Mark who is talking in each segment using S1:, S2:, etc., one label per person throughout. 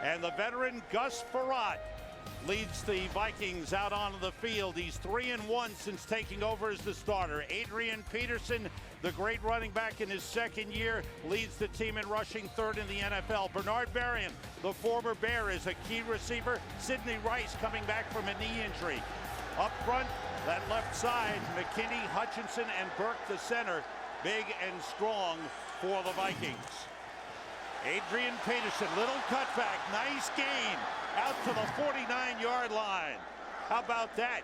S1: And the veteran Gus Frerotte leads the Vikings out onto the field. He's 3-1 since taking over as the starter. Adrian Peterson, the great running back in his second year, leads the team in rushing, third in the NFL. Bernard Berrien, the former Bear, is a key receiver. Sidney Rice coming back from a knee injury. Up front, that left side, McKinney, Hutchinson, and Burke, the center, big and strong for the Vikings. Adrian Peterson, little cutback, nice gain, out to the 49-yard line. How about that?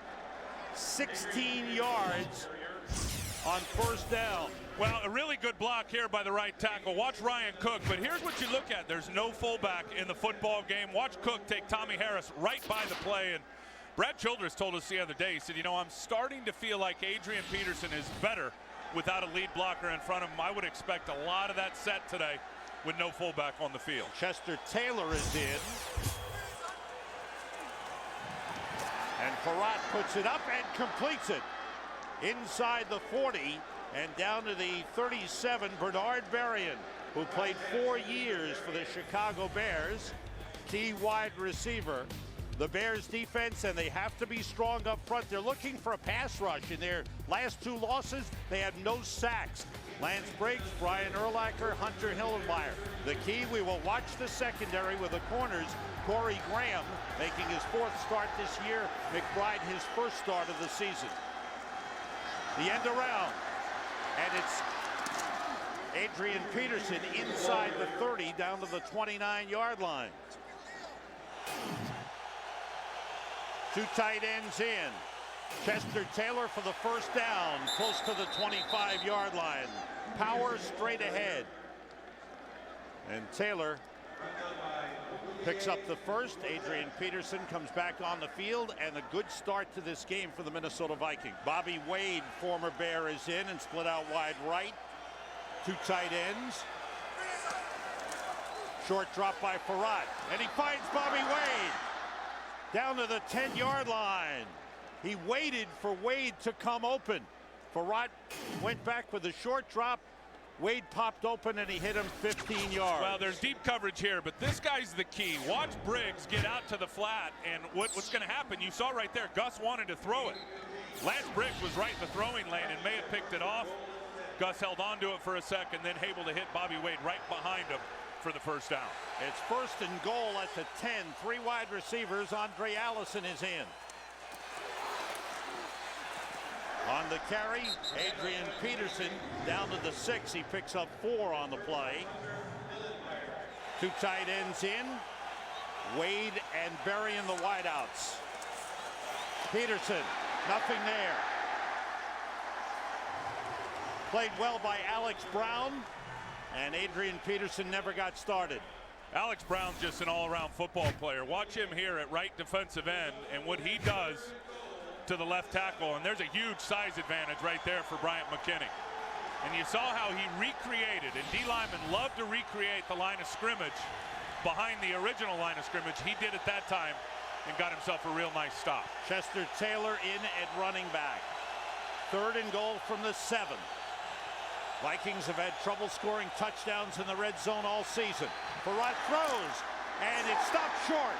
S1: 16 yards on first down.
S2: Well, a really good block here by the right tackle. Watch Ryan Cook, but here's what you look at. There's no fullback in the football game. Watch Cook take Tommy Harris right by the play. And Brad Childress told us the other day, he said, you know, I'm starting to feel like Adrian Peterson is better without a lead blocker in front of him. I would expect a lot of that set today with no fullback on the field.
S1: Chester Taylor is in. And Frerotte puts it up and completes it. Inside the 40 and down to the 37, Bernard Berrien, who played 4 years for the Chicago Bears, key wide receiver. The Bears defense, and they have to be strong up front. They're looking for a pass rush. In their last 2 losses, they had no sacks. Lance Briggs, Brian Urlacher, Hunter Hillenmeyer. The key, we will watch the secondary with the corners. Corey Graham making his 4th start this year. McBride his 1st start of the season. The end around, and it's Adrian Peterson inside the 30 down to the 29-yard line. 2 tight ends in. Chester Taylor for the first down, close to the 25-yard line. Power straight ahead. And Taylor picks up the first. Adrian Peterson comes back on the field, and a good start to this game for the Minnesota Vikings. Bobby Wade, former Bear, is in and split out wide right. 2 tight ends. Short drop by Frerotte, and he finds Bobby Wade down to the 10-yard line. He waited for Wade to come open. Frerotte went back with a short drop. Wade popped open and he hit him 15 yards.
S2: Well, there's deep coverage here, but this guy's the key. Watch Briggs get out to the flat, and what's going to happen, you saw right there, Gus wanted to throw it. Lance Briggs was right in the throwing lane and may have picked it off. Gus held on to it for a second, then able to hit Bobby Wade right behind him for the first down.
S1: It's 1st and goal at the 10. 3 wide receivers. Andre Allison is in. On the carry, Adrian Peterson down to the 6. He picks up 4 on the play. 2 tight ends in. Wade and Berrien, the wideouts. Peterson, nothing there. Played well by Alex Brown, and Adrian Peterson never got started.
S2: Alex Brown's just an all-around football player. Watch him here at right defensive end and what he does to the left tackle, and there's a huge size advantage right there for Bryant McKinney. And you saw how he recreated, and D. Lyman loved to recreate the line of scrimmage behind the original line of scrimmage. He did it that time and got himself a real nice stop.
S1: Chester Taylor in at running back. 3rd and goal from the 7. Vikings have had trouble scoring touchdowns in the red zone all season. Frerotte throws, and it's stopped short.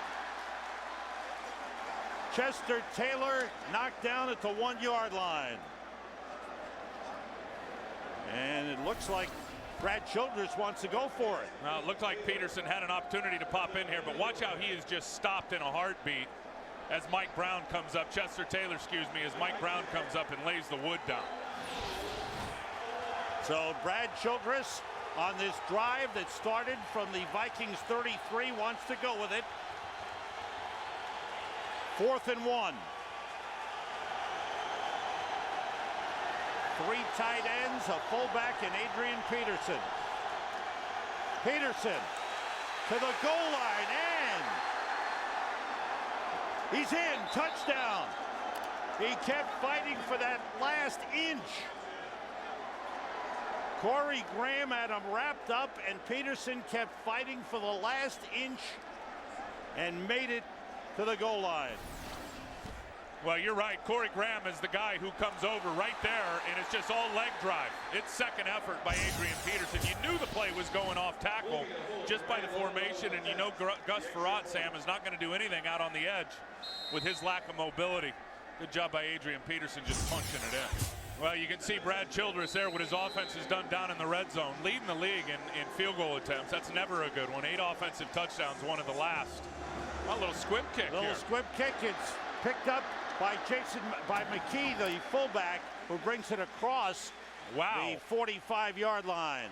S1: Chester Taylor knocked down at the 1-yard line. And it looks like Brad Childress wants to go for it.
S2: Well, it looked like Peterson had an opportunity to pop in here, but watch how he is just stopped in a heartbeat as Mike Brown comes up. Chester Taylor, excuse me, as Mike Brown comes up and lays the wood down.
S1: So Brad Childress on this drive that started from the Vikings 33 wants to go with it. 4th and 1. 3 tight ends, a fullback, and Adrian Peterson. Peterson to the goal line, and he's in. Touchdown. He kept fighting for that last inch. Corey Graham had him wrapped up, and Peterson kept fighting for the last inch and made it to the goal line.
S2: Well, you're right. Corey Graham is the guy who comes over right there, and it's just all leg drive. It's second effort by Adrian Peterson. You knew the play was going off tackle just by the formation, and you know Gus Farrat, Sam, is not going to do anything out on the edge with his lack of mobility. Good job by Adrian Peterson just punching it in. Well, you can see Brad Childress there, what his offense has done down in the red zone, leading the league in field goal attempts. That's never a good one. 8 offensive touchdowns, one of the last. A little squib kick here.
S1: Little squib kick. It's picked up by McKee, the fullback, who brings it across the 45-yard line.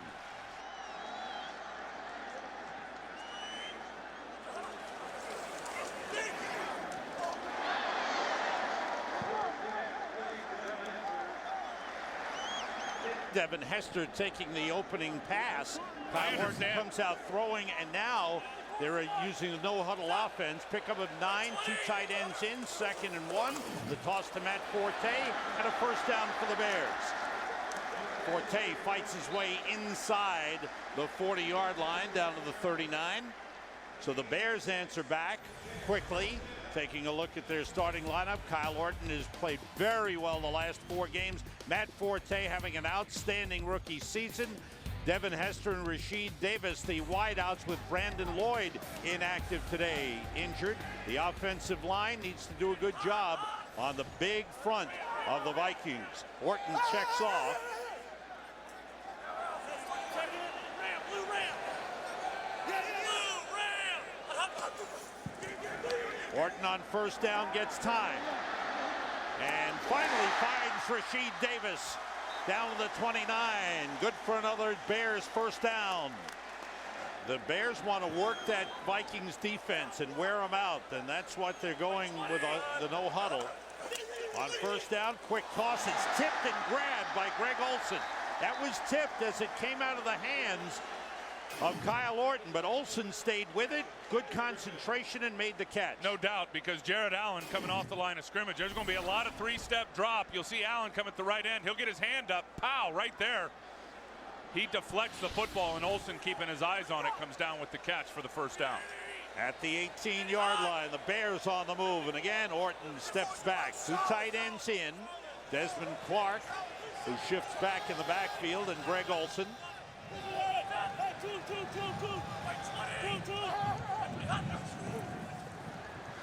S1: Devin Hester taking the opening pass. Kyle Horton comes out throwing, and now they're using the no-huddle offense. Pickup of 9, 2 tight ends in, 2nd and 1. The toss to Matt Forte, and a first down for the Bears. Forte fights his way inside the 40-yard line down to the 39. So the Bears answer back quickly. Taking a look at their starting lineup, Kyle Orton has played very well the last 4 games. Matt Forte having an outstanding rookie season. Devin Hester and Rasheed Davis, the wideouts, with Brandon Lloyd inactive today, injured. The offensive line needs to do a good job on the big front of the Vikings. Orton checks off. Orton on first down gets time. And finally finds Rasheed Davis down to the 29. Good for another Bears first down. The Bears want to work that Vikings defense and wear them out, and that's what they're going with the no huddle. On first down, quick toss. It's tipped and grabbed by Greg Olsen. That was tipped as it came out of the hands of Kyle Orton, but Olsen stayed with it. Good concentration and made the catch.
S2: No doubt, because Jared Allen coming off the line of scrimmage. There's going to be a lot of 3-step drop. You'll see Allen come at the right end. He'll get his hand up. Pow, right there. He deflects the football, and Olsen, keeping his eyes on it, comes down with the catch for the first down.
S1: At the 18-yard line, the Bears on the move, and again Orton steps back. 2 tight ends in. Desmond Clark, who shifts back in the backfield, and Greg Olsen.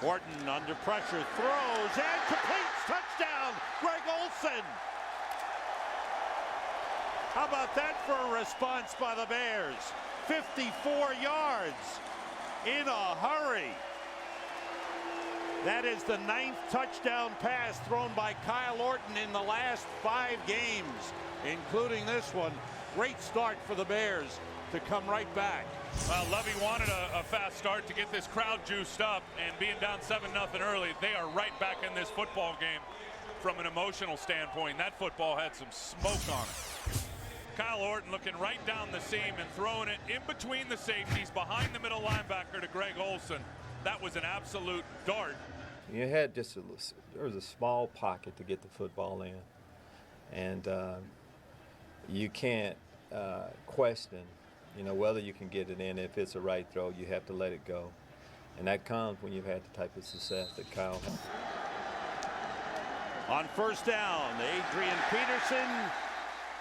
S1: Orton under pressure, throws and completes. Touchdown, Greg Olsen. How about that for a response by the Bears? 54 yards in a hurry. That is the 9th touchdown pass thrown by Kyle Orton in the last 5 games, including this one. Great start for the Bears to come right back.
S2: Well, Levy wanted a fast start to get this crowd juiced up, and being down 7-0 early, they are right back in this football game from an emotional standpoint. That football had some smoke on it. Kyle Orton looking right down the seam and throwing it in between the safeties, behind the middle linebacker to Greg Olsen. That was an absolute dart.
S3: You had there was a small pocket to get the football in, and you can't question, whether you can get it in. If it's a right throw, you have to let it go, and that comes when you've had the type of success that Kyle had.
S1: On first down, Adrian Peterson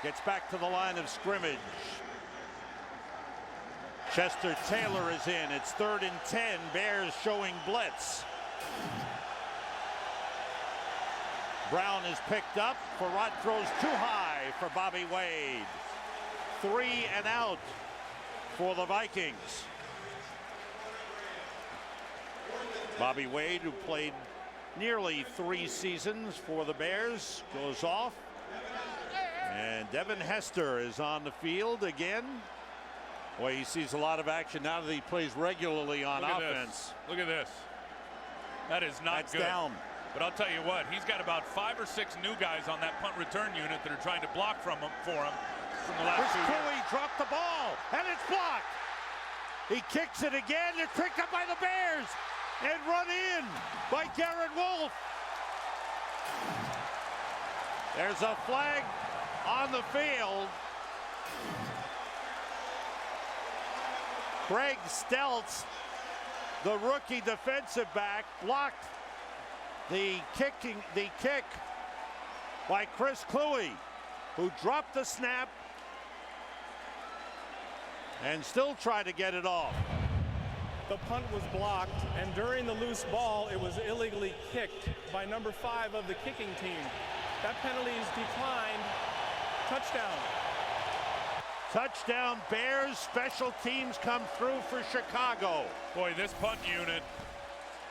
S1: gets back to the line of scrimmage. Chester Taylor is in. It's 3rd and 10. Bears showing blitz. Brown is picked up. Farrat throws too high for Bobby Wade. 3 and out for the Vikings. Bobby Wade, who played nearly 3 seasons for the Bears, goes off. And Devin Hester is on the field again. Boy, he sees a lot of action now that he plays regularly on offense.
S2: Look at this. That is not good.
S1: Down.
S2: But I'll tell you what, he's got about 5 or 6 new guys on that punt return unit that are trying to block for him from the last 2 years.
S1: Cooley dropped the ball, and it's blocked. He kicks it again. It's picked up by the Bears and run in by Garrett Wolf. There's a flag on the field. Greg Stelz, the rookie defensive back, blocked The kick by Chris Cluey, who dropped the snap and still tried to get it off.
S4: The punt was blocked, and during the loose ball, it was illegally kicked by number 5 of the kicking team. That penalty is declined. Touchdown.
S1: Touchdown Bears. Special teams come through for Chicago.
S2: Boy, this punt unit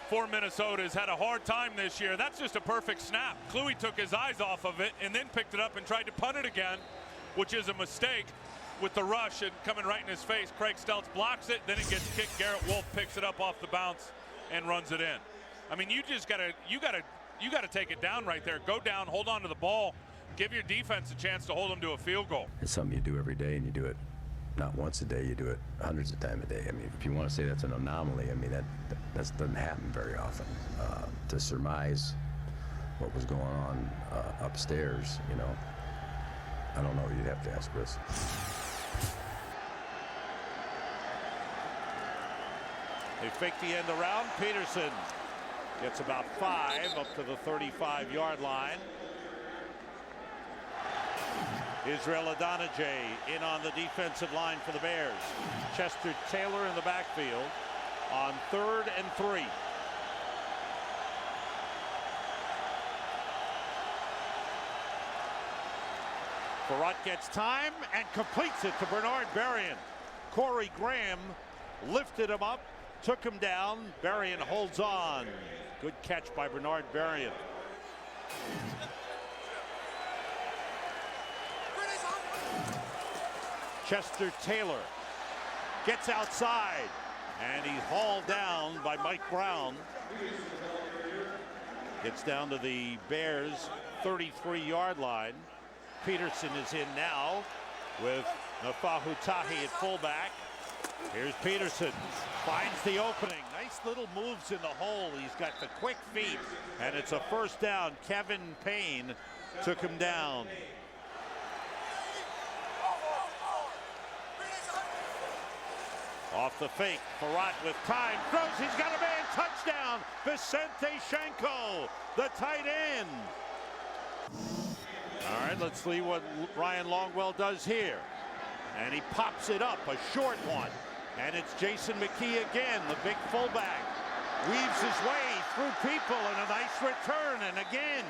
S2: for Minnesota has had a hard time this year. That's just a perfect snap. Cluey took his eyes off of it and then picked it up and tried to punt it again, which is a mistake with the rush and coming right in his face. Craig Stelz blocks it, then it gets kicked. Garrett Wolf picks it up off the bounce and runs it in. I mean, you gotta take it down right there. Go down, hold on to the ball, give your defense a chance to hold them to a field goal.
S5: It's something you do every day, and you do it not once a day, you do it hundreds of times a day. I mean, if you want to say that's an anomaly, I mean, that doesn't happen very often. To surmise what was going on upstairs, you know, I don't know, you'd have to ask Chris.
S1: They fake the end around. Peterson gets about 5 up to the 35-yard line. Israel Adonijah in on the defensive line for the Bears. Chester Taylor in the backfield on 3rd and 3. Farrat gets time and completes it to Bernard Berrien. Corey Graham lifted him up, took him down. Berrien holds on. Good catch by Bernard Berrien. Chester Taylor gets outside, and he's hauled down by Mike Brown. Gets down to the Bears' 33-yard line. Peterson is in now with Nafahu Tahi at fullback. Here's Peterson, finds the opening. Nice little moves in the hole. He's got the quick feet, and it's a first down. Kevin Payne took him down. Off the fake, Farrat with time, throws, he's got a man, touchdown, Vicente Shenko, the tight end. All right, let's see what Ryan Longwell does here. And he pops it up, a short one. And it's Jason McKee again, the big fullback. Weaves his way through people and a nice return. And again,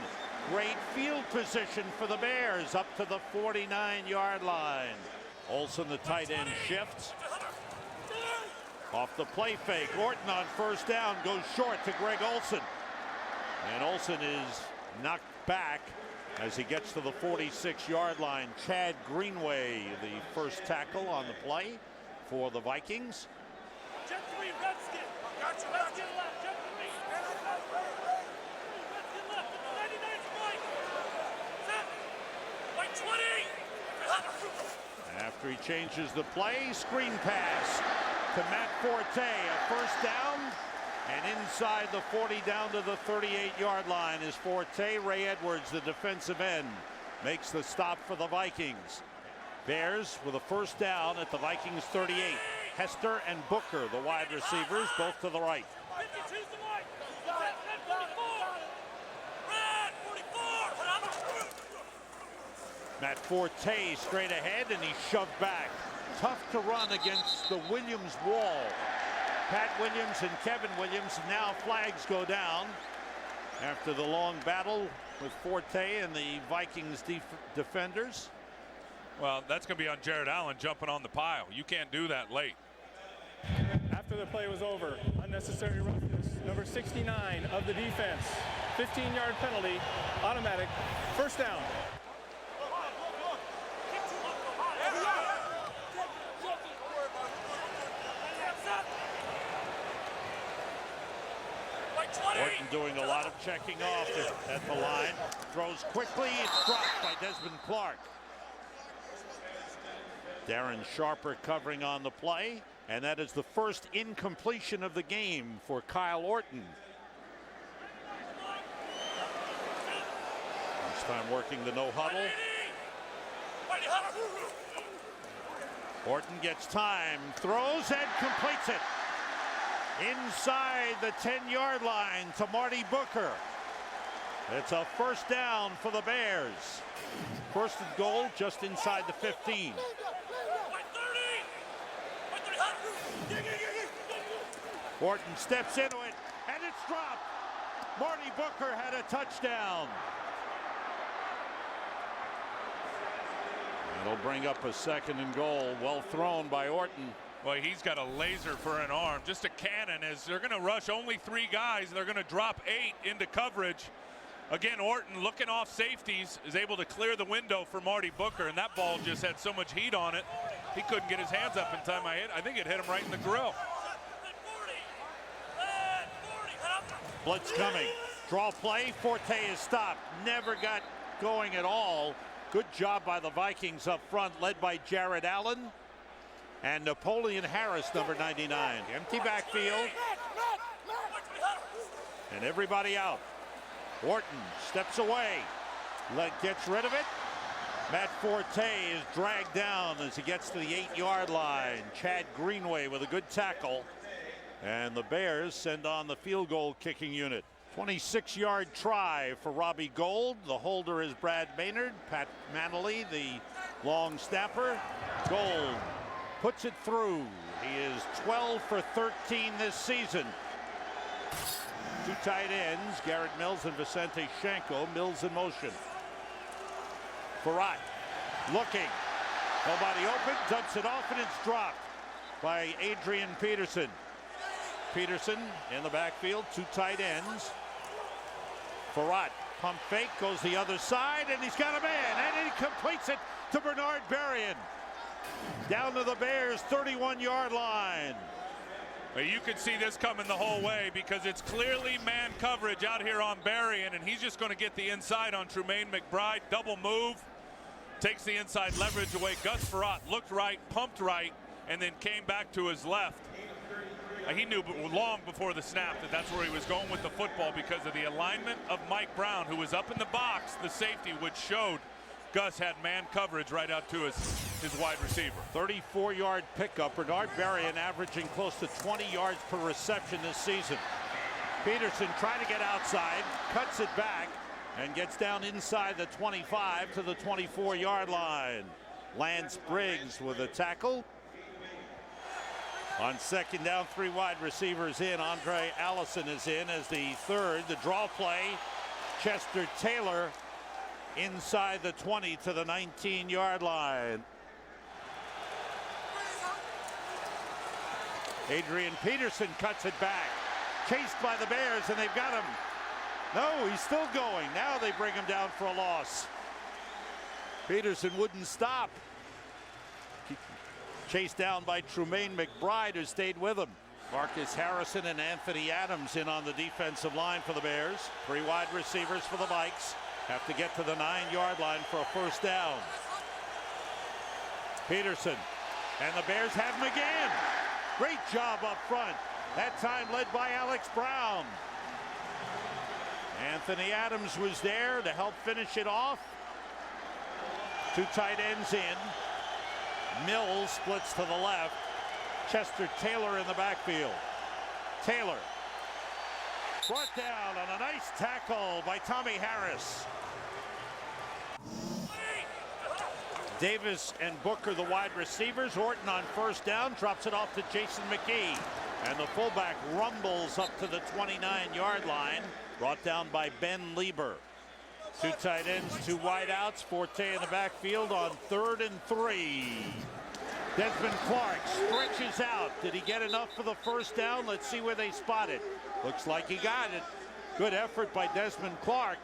S1: great field position for the Bears up to the 49-yard line. Olsen, the tight end, shifts. Off the play fake, Orton on first down goes short to Greg Olsen. And Olsen is knocked back as he gets to the 46-yard line. Chad Greenway, the first tackle on the play for the Vikings.
S6: Jet 3, Redskin. Redskin left, Jet 3. Redskin left, 99's right. Set. Right 20.
S1: After he changes the play, screen pass to Matt Forte, a first down, and inside the 40 down to the 38-yard line is Forte. Ray Edwards, the defensive end, makes the stop for the Vikings. Bears with a first down at the Vikings 38. Hester and Booker, the wide receivers, both to the right.
S6: 52's the right. Red 44. Red 44.
S1: Matt Forte straight ahead, and he's shoved back. Tough to run against the Williams wall. Pat Williams and Kevin Williams. Now flags go down after the long battle with Forte and the Vikings defenders.
S2: Well, that's going to be on Jared Allen jumping on the pile. You can't do that late.
S4: After the play was over, unnecessary roughness, number 69 of the defense. 15-yard penalty, automatic, first down.
S1: Orton doing a lot of checking off at the line. Throws quickly. It's dropped by Desmond Clark. Darren Sharper covering on the play. And that is the first incompletion of the game for Kyle Orton. This time working the no huddle. Orton gets time, throws and completes it. Inside the 10-yard line to Marty Booker. It's a first down for the Bears. First and goal just inside the 15. Orton steps into it, and it's dropped. Marty Booker had a touchdown. It'll bring up a second and goal. Well thrown by Orton.
S2: Well, he's got a laser for an arm, just a cannon, as they're going to rush only 3 guys. They're going to drop 8 into coverage. Again, Orton, looking off safeties, is able to clear the window for Marty Booker, and that ball just had so much heat on it, he couldn't get his hands up in time. I think it hit him right in the grill.
S1: Blitz coming. Draw play. Forte is stopped. Never got going at all. Good job by the Vikings up front, led by Jared Allen and Napoleon Harris, number 99. Empty backfield. And everybody out. Orton steps away. Gets rid of it. Matt Forte is dragged down as he gets to the 8-yard line. Chad Greenway with a good tackle. And the Bears send on the field goal kicking unit. 26-yard try for Robbie Gould. The holder is Brad Maynard. Pat Manley, the long snapper. Gould puts it through. He is 12 for 13 this season. 2 tight ends, Garrett Mills and Vicente Shanko. Mills in motion. Farrat looking. Nobody open. Dumps it off, and it's dropped by Adrian Peterson. Peterson in the backfield, 2 tight ends. Farrat, pump fake, goes the other side, and he's got a man, and he completes it to Bernard Berrien. Down to the Bears' 31-yard line.
S2: Well, you could see this coming the whole way because it's clearly man coverage out here on Berrien, and he's just going to get the inside on Trumaine McBride. Double move, takes the inside leverage away. Gus Farrat looked right, pumped right, and then came back to his left. He knew long before the snap that that's where he was going with the football because of the alignment of Mike Brown, who was up in the box, the safety, which showed Gus had man coverage right out to his wide receiver.
S1: 34-yard pickup. Bernard Berrien averaging close to 20 yards per reception this season. Peterson trying to get outside, cuts it back, and gets down inside the 25 to the 24-yard line. Lance Briggs with a tackle. On second down, 3 wide receivers in. Andre Allison is in as the third. The draw play, Chester Taylor inside the 20 to the 19-yard line. Adrian Peterson cuts it back. Chased by the Bears, and they've got him. No, he's still going. Now they bring him down for a loss. Peterson wouldn't stop. Chased down by Trumaine McBride, who stayed with him. Marcus Harrison and Anthony Adams in on the defensive line for the Bears. 3 wide receivers for the Vikes. Have to get to the 9-yard line for a first down. Peterson, and the Bears have him again. Great job up front. That time led by Alex Brown. Anthony Adams was there to help finish it off. 2 tight ends in. Mills splits to the left. Chester Taylor in the backfield. Taylor brought down on a nice tackle by Tommy Harris. Davis and Booker, the wide receivers. Orton on first down, drops it off to Jason McKee. And the fullback rumbles up to the 29-yard line, brought down by Ben Lieber. 2 tight ends, 2 wideouts. Forte in the backfield on 3rd and 3. Desmond Clark stretches out. Did he get enough for the first down? Let's see where they spot it. Looks like he got it. Good effort by Desmond Clark.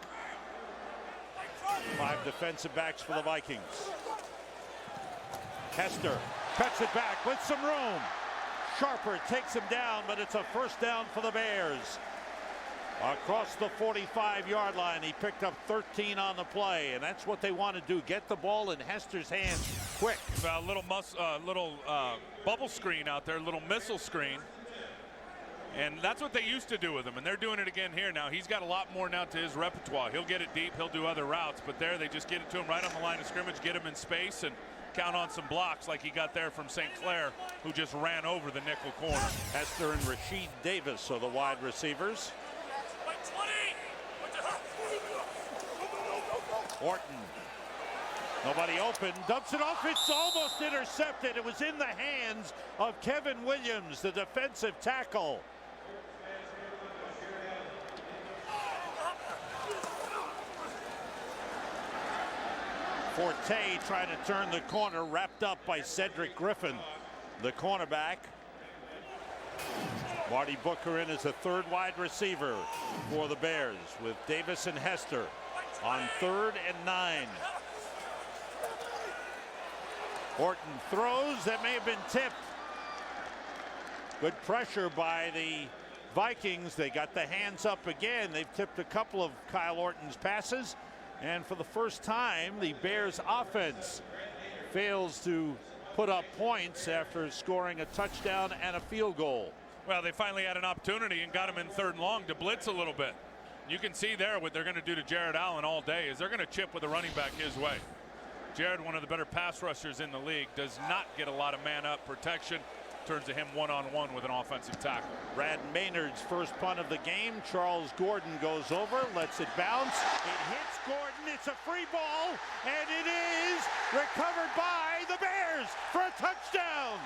S1: 5 defensive backs for the Vikings. Hester cuts it back with some room. Sharper takes him down, but it's a first down for the Bears. Across the 45-yard line, he picked up 13 on the play, and that's what they want to do, get the ball in Hester's hands quick.
S2: A little bubble screen out there, little missile screen. And that's what they used to do with him, and they're doing it again here now. He's got a lot more now to his repertoire. He'll get it deep, he'll do other routes, but there they just get it to him right on the line of scrimmage, get him in space, and count on some blocks like he got there from St. Clair, who just ran over the nickel corner.
S1: Hester and Rasheed Davis are the wide receivers. Orton. Nobody open. Dumps it off. It's almost intercepted. It was in the hands of Kevin Williams, the defensive tackle. Forte trying to turn the corner, wrapped up by Cedric Griffin, the cornerback. Marty Booker in as a third wide receiver for the Bears with Davis and Hester on 3rd and 9. Orton throws that may have been tipped. Good pressure by the Vikings. They got the hands up again. They've tipped a couple of Kyle Orton's passes. And for the first time, the Bears offense fails to put up points after scoring a touchdown and a field goal.
S2: Well, they finally had an opportunity and got him in 3rd and long to blitz a little bit. You can see there what they're going to do to Jared Allen all day is they're going to chip with the running back his way. Jared, one of the better pass rushers in the league, does not get a lot of man-up protection. Turns to him one-on-one with an offensive tackle.
S1: Brad Maynard's first punt of the game. Charles Gordon goes over, lets it bounce. It hits Gordon. It's a free ball, and it is recovered by the Bears for a touchdown.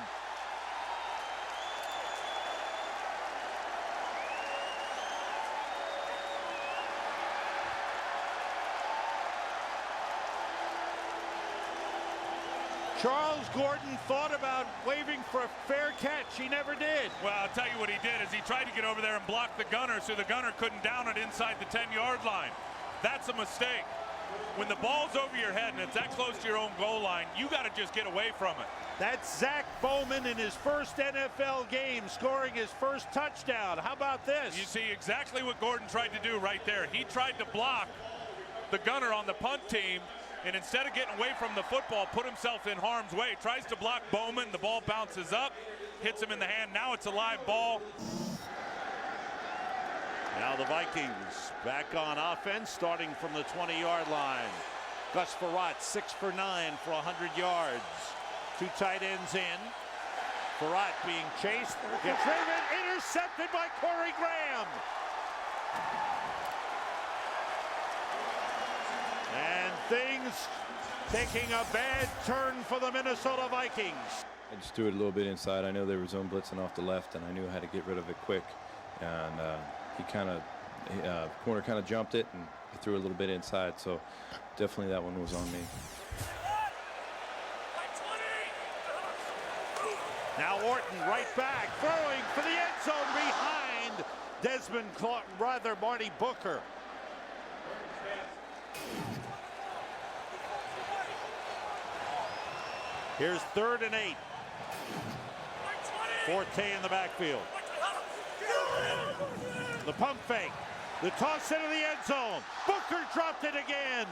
S1: Charles Gordon thought about waving for a fair catch. He never did.
S2: Well, I'll tell you what he did is he tried to get over there and block the gunner so the gunner couldn't down it inside the 10-yard line. That's a mistake. When the ball's over your head and it's that close to your own goal line, you got to just get away from it.
S1: That's Zach Bowman in his first NFL game, scoring his first touchdown. How about this?
S2: You see exactly what Gordon tried to do right there. He tried to block the gunner on the punt team, and instead of getting away from the football, put himself in harm's way. Tries to block Bowman. The ball bounces up, hits him in the hand. Now it's a live ball.
S1: Now the Vikings back on offense, starting from the 20-yard line. Gus Farrat, 6 for 9 for 100 yards. 2 tight ends in. Farrat being chased, gets driven, intercepted by Corey Graham. And things taking a bad turn for the Minnesota Vikings.
S7: I just threw it a little bit inside. I know they were zone blitzing off the left, and I knew how to get rid of it quick. And corner kind of jumped it, and I threw a little bit inside. So definitely that one was on me.
S1: Now Orton right back, throwing for the end zone behind Desmond Clark, rather Marty Booker. Here's 3rd and 8. Forte in the backfield. The pump fake. The toss into the end zone. Booker dropped it again.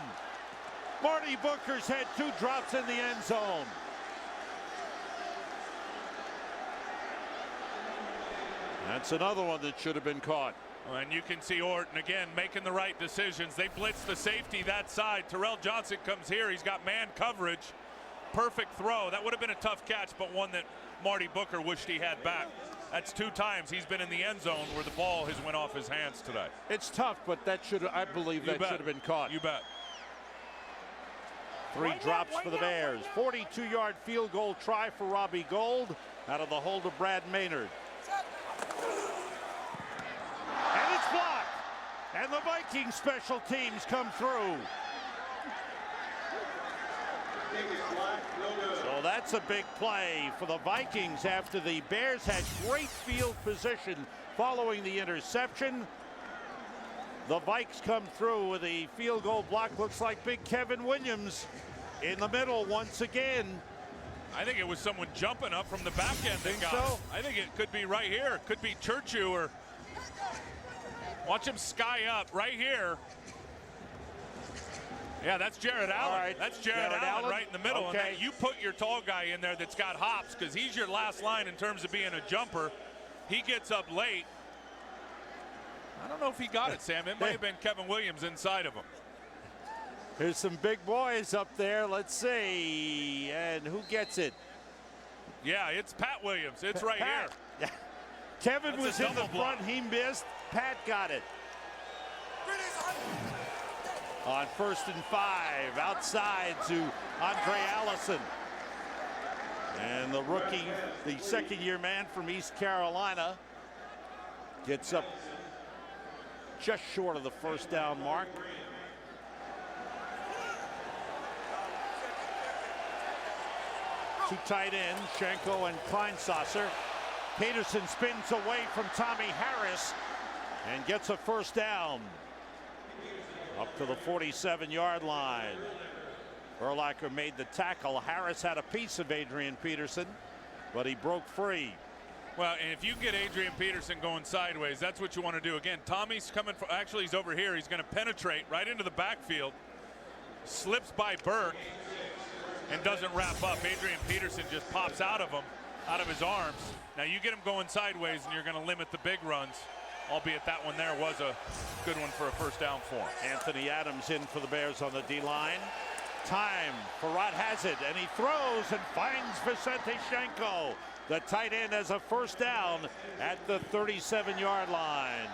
S1: Marty Booker's had 2 drops in the end zone. That's another one that should have been caught.
S2: And you can see Orton again making the right decisions. They blitz the safety that side. Terrell Johnson comes here. He's got man coverage. Perfect throw. That would have been a tough catch, but one that Marty Booker wished he had back. That's 2 times he's been in the end zone where the ball has went off his hands today.
S1: It's tough, but that should, I believe, that should have been caught.
S2: You bet.
S1: 3 drops for the Bears. 42-yard field goal try for Robbie Gould out of the hold of Brad Maynard. And it's blocked. And the Viking special teams come through. So that's a big play for the Vikings after the Bears had great field position following the interception. The Vikes come through with a field goal block. Looks like big Kevin Williams in the middle once again.
S2: I think it was someone jumping up from the back end that got
S1: so?
S2: it. I think it could be right here. It could be Churchu or watch him sky up right here. Yeah, that's Jared Allen.
S1: All right.
S2: That's Jared Allen right in the middle.
S1: Okay.
S2: And you put your tall guy in there that's got hops because he's your last line in terms of being a jumper. He gets up late. I don't know if he got it, Sam. It might have been Kevin Williams inside of him.
S1: There's some big boys up there. Let's see. And who gets it?
S2: Yeah, it's Pat Williams. It's right
S1: Pat.
S2: here.
S1: Yeah. Kevin
S2: That's
S1: was in the
S2: double block.
S1: front. He missed. Pat got it. on 1st and 5. Outside to Andre Allison. And the rookie, the second-year man from East Carolina, gets up just short of the first down mark. Two tight ends, Schenko and Kleinsasser. Peterson spins away from Tommy Harris and gets a first down. Up to the 47-yard line. Urlacher made the tackle. Harris had a piece of Adrian Peterson, but he broke free.
S2: Well, and if you get Adrian Peterson going sideways, that's what you want to do. Again, Tommy's coming from, actually he's over here. He's going to penetrate right into the backfield. Slips by Burke and doesn't wrap up. Adrian Peterson just pops out of him, out of his arms. Now you get him going sideways and you're going to limit the big runs, albeit that one there was a good one for a first down for him.
S1: Anthony Adams in for the Bears on the D-line. Time, Farad has it, and he throws and finds Vicente Schenko. The tight end has a first down at the 37-yard line.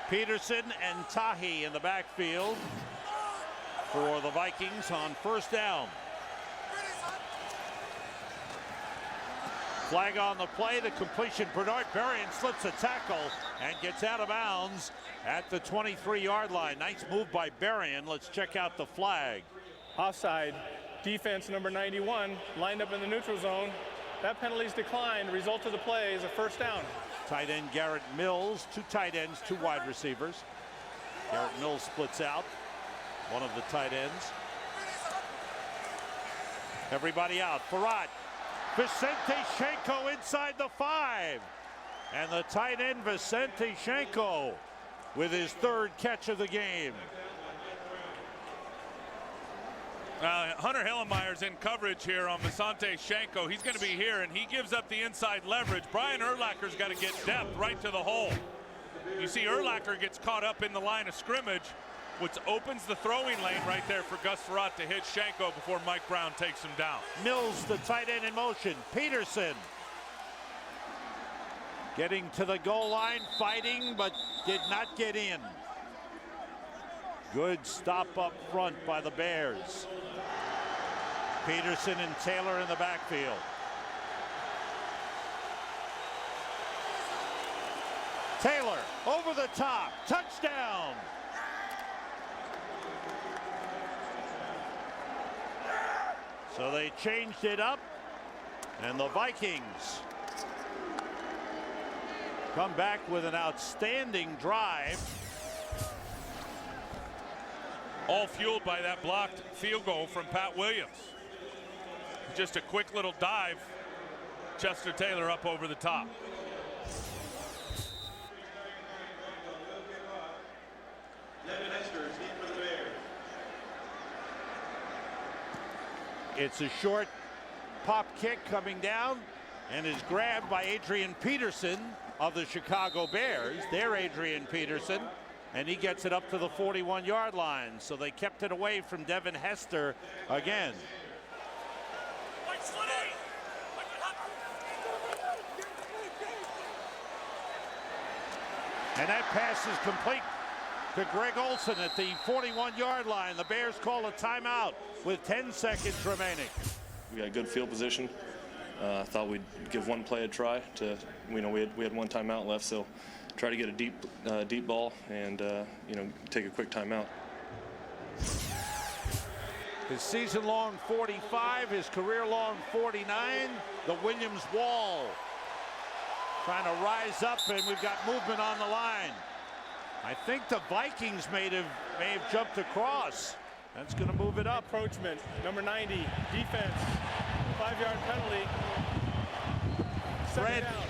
S1: Peterson and Tahi in the backfield for the Vikings on first down. Flag on the play, the completion. Bernard Berrien slips a tackle and gets out of bounds at the 23-yard line. Nice move by Berrien. Let's check out the flag.
S4: Offside. Defense number 91 lined up in the neutral zone. That penalty's declined. Result of the play is a first down.
S1: Tight end Garrett Mills, two tight ends, two wide receivers. Garrett Mills splits out, one of the tight ends. Everybody out. Farad. Vicente Schenko inside the 5. And the tight end Vicente Schenko with his third catch of the game.
S2: Hunter Hillenmeyer's in coverage here on Vicente Schenko. He's going to be here, and he gives up the inside leverage. Brian Urlacher's got to get depth right to the hole. You see Urlacher gets caught up in the line of scrimmage, which opens the throwing lane right there for Gus Farad to hit Schenko before Mike Brown takes him down.
S1: Mills, the tight end in motion. Peterson getting to the goal line, fighting, but did not get in. Good stop up front by the Bears. Peterson and Taylor in the backfield. Taylor over the top, touchdown. So they changed it up, and the Vikings come back with an outstanding drive.
S2: All fueled by that blocked field goal from Pat Williams. Just a quick little dive. Chester Taylor up over the top.
S1: It's a short pop kick coming down and is grabbed by Adrian Peterson of the Chicago Bears. They're Adrian Peterson, and he gets it up to the 41-yard line. So they kept it away from Devin Hester again. And that pass is complete to Greg Olson at the 41-yard line. The Bears call a timeout with 10 seconds remaining.
S8: We got good field position. I thought we'd give one play a try. We had one timeout left, so try to get a deep ball and take a quick timeout.
S1: His season-long 45, his career-long 49. The Williams wall trying to rise up, and we've got movement on the line. I think the Vikings may have jumped across. That's going to move it up.
S4: Encroachment, number 90, defense, 5-yard penalty. Second down.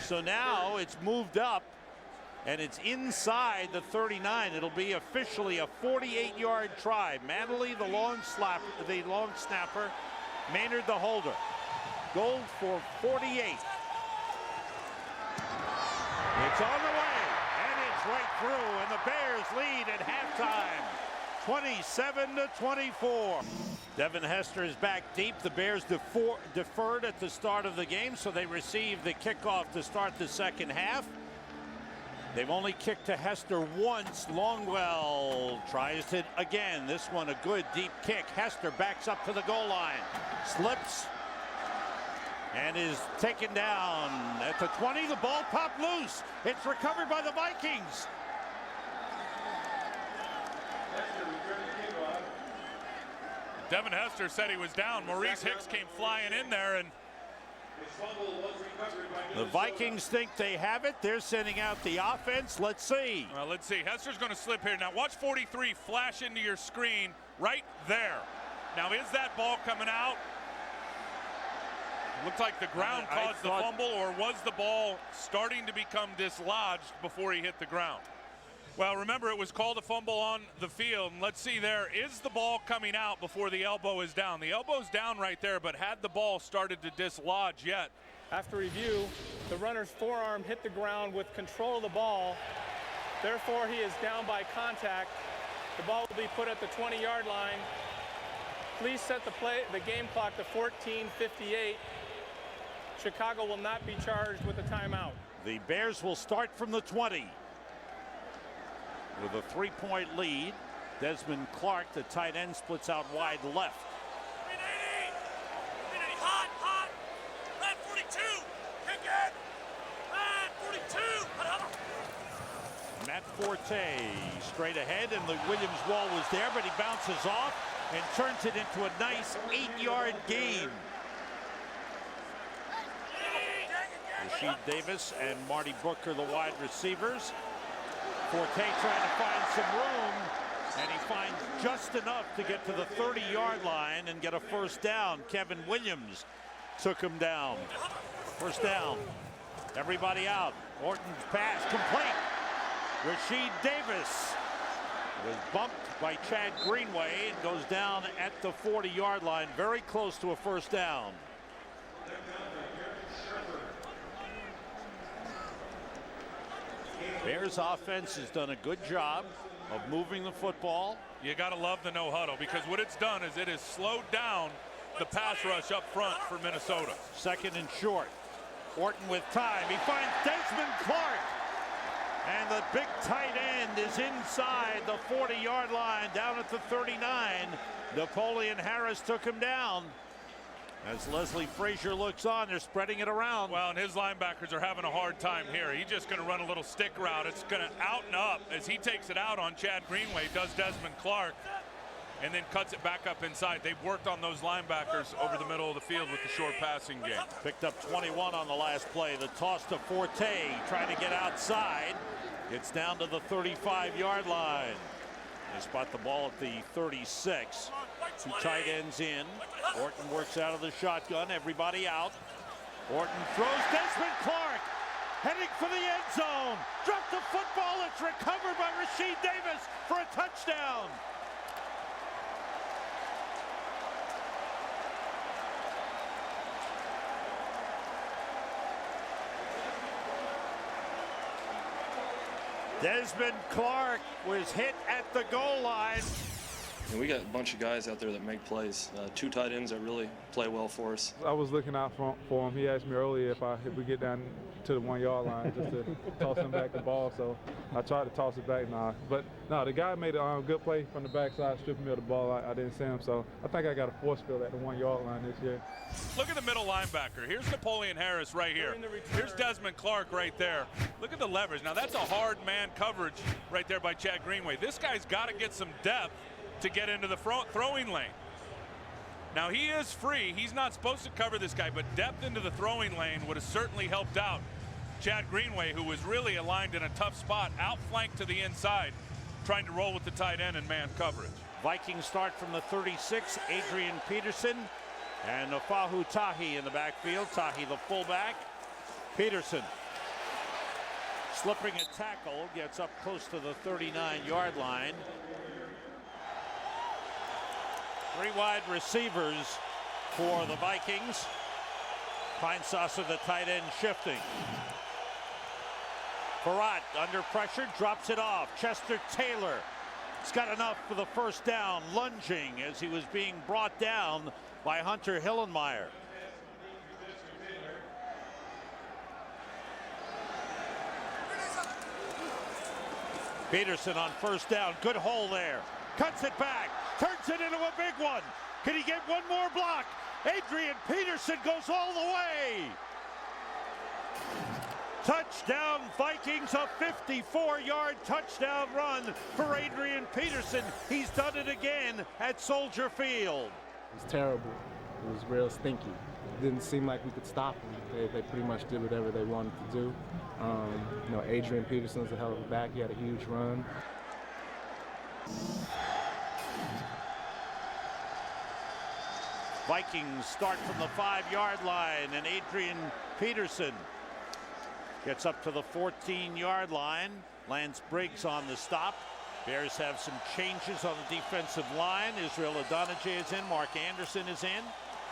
S1: So now it's moved up, and it's inside the 39. It'll be officially a 48-yard try. Manley, the long snapper, Maynard, the holder. Gold for 48. It's on the way, and it's right through, and the Bears lead at halftime, 27-24. Devin Hester is back deep. The Bears deferred at the start of the game, so they received the kickoff to start the second half. They've only kicked to Hester once. Longwell tries it again. This one a good deep kick. Hester backs up to the goal line. Slips and is taken down at the 20. The ball popped loose. It's recovered by the Vikings.
S2: Devin Hester said he was down. Maurice Hicks came flying in there, and
S1: the Vikings think they have it. They're sending out the offense. Let's see.
S2: Well, let's see. Hester's going to slip here. Now watch 43 flash into your screen right there. Now is that ball coming out? Looked like the ground caused the fumble, or was the ball starting to become dislodged before he hit the ground? Well, remember, it was called a fumble on the field. And let's see there. Is the ball coming out before the elbow is down? The elbow's down right there, but had the ball started to dislodge yet?
S4: After review, the runner's forearm hit the ground with control of the ball. Therefore, he is down by contact. The ball will be put at the 20-yard line. Please set the game clock to 14:58. Chicago will not be charged with a timeout.
S1: The Bears will start from the 20. With a 3-point lead, Desmond Clark, the tight end, splits out wide left.
S6: 380, hot, red 42, kick it, red 42,
S1: Matt Forte straight ahead, and the Williams wall was there, but he bounces off and turns it into a nice 8-yard gain. Rasheed Davis and Marty Booker, the wide receivers. Forte trying to find some room, and he finds just enough to get to the 30-yard line and get a first down. Kevin Williams took him down. First down. Everybody out. Orton's pass complete. Rasheed Davis was bumped by Chad Greenway and goes down at the 40-yard line, very close to a first down. Bears offense has done a good job of moving the football.
S2: You got to love the no huddle, because what it's done is it has slowed down the pass rush up front for Minnesota.
S1: Second and short. Orton with time. He finds Desmond Clark. And the big tight end is inside the 40-yard line, down at the 39. Napoleon Harris took him down. As Leslie Frazier looks on, they're spreading it around.
S2: Well, and his linebackers are having a hard time here. He's just going to run a little stick route. It's going to out and up as he takes it out on Chad Greenway, does Desmond Clark, and then cuts it back up inside. They've worked on those linebackers over the middle of the field with the short passing game.
S1: Picked up 21 on the last play. The toss to Forte, trying to get outside. It's down to the 35-yard line. They spot the ball at the 36. Two tight ends in. Orton works out of the shotgun. Everybody out. Orton throws. Desmond Clark heading for the end zone. Dropped the football. It's recovered by Rasheed Davis for a touchdown. Desmond Clark was hit at the goal line.
S8: And we got a bunch of guys out there that make plays. Two tight ends that really play well for us.
S9: I was looking out for him. He asked me earlier if we get down to the 1-yard line just to toss him back the ball. So I tried to toss it back. But the guy made a good play from the backside, stripping me of the ball. I didn't see him. So I think I got a force field at the 1-yard line this year.
S2: Look at the middle linebacker. Here's Napoleon Harris right here. Here's Desmond Clark right there. Look at the leverage. Now that's a hard man coverage right there by Chad Greenway. This guy's got to get some depth to get into the throwing lane. Now he is free. He's not supposed to cover this guy, but depth into the throwing lane would have certainly helped out Chad Greenway, who was really aligned in a tough spot, outflanked to the inside, trying to roll with the tight end and man coverage.
S1: Vikings start from the 36. Adrian Peterson and Nafahu Tahi in the backfield. Tahi the fullback. Peterson slipping a tackle, gets up close to the 39-yard line. Three wide receivers for the Vikings. Pinesaucer, the tight end, shifting. Farrat under pressure, drops it off. Chester Taylor has got enough for the first down, lunging as he was being brought down by Hunter Hillenmeyer. Peterson on first down. Good hole there. Cuts it back. Turns it into a big one. Can he get one more block? Adrian Peterson goes all the way. Touchdown Vikings, a 54-yard touchdown run for Adrian Peterson. He's done it again at Soldier Field.
S10: It was terrible. It was real stinky. It didn't seem like we could stop them. They pretty much did whatever they wanted to do. You know, Adrian Peterson's a hell of a back. He had a huge run.
S1: Vikings start from the 5-yard line, and Adrian Peterson gets up to the 14-yard line. Lance Briggs on the stop. Bears have some changes on the defensive line. Israel Adonijah is in. Mark Anderson is in.